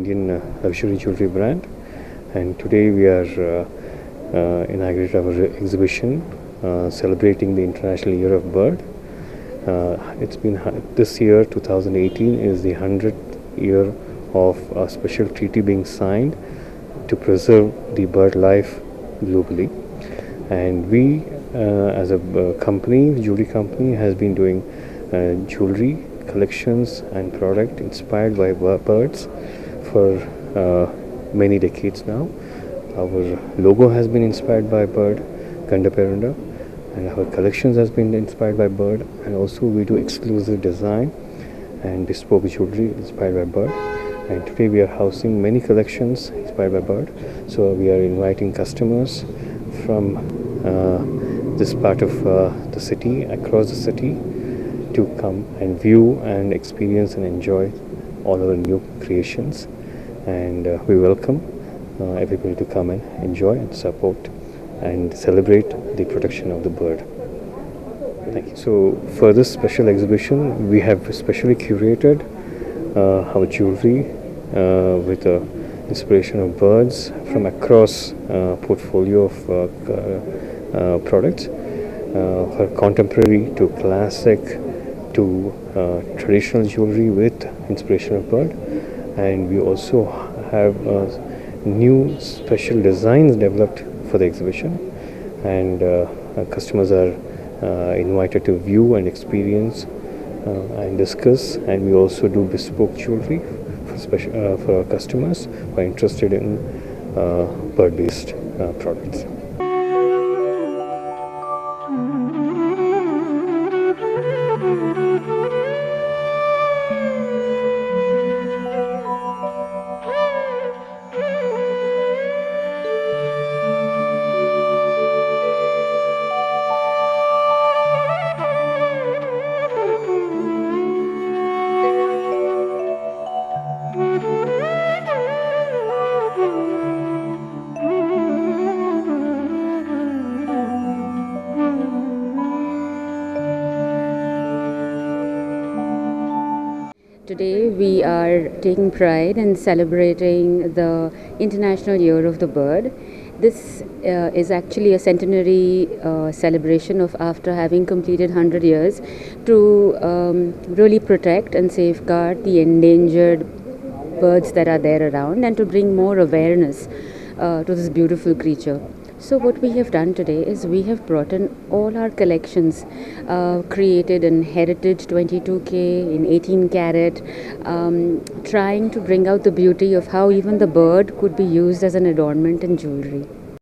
Indian luxury jewelry brand, and today we are inaugurated our exhibition celebrating the International Year of Bird. It's been this year, 2018, is the 100th year of a special treaty being signed to preserve the bird life globally. And we, as a company, jewelry company, has been doing jewelry collections and product inspired by birds for many decades now. Our logo has been inspired by bird, Gandaperunda, and our collections has been inspired by bird, and also we do exclusive design and bespoke jewelry inspired by bird. And today we are housing many collections inspired by bird. So we are inviting customers from this part of the city, across the city, to come and view and experience and enjoy all our new creations. And we welcome everybody to come and enjoy and support and celebrate the protection of the bird. Thank you. So for this special exhibition, we have specially curated our jewelry with inspiration of birds from across portfolio of products, from contemporary to classic to traditional jewelry with inspiration of bird. And we also have new special designs developed for the exhibition, and customers are invited to view and experience and discuss. And we also do bespoke jewelry for our customers who are interested in bird-based products. Today we are taking pride in celebrating the International Year of the Bird. This is actually a centenary celebration of after having completed 100 years to really protect and safeguard the endangered birds that are there around, and to bring more awareness to this beautiful creature. So what we have done today is we have brought in all our collections created in heritage 22K, in 18 carat, trying to bring out the beauty of how even the bird could be used as an adornment in jewelry.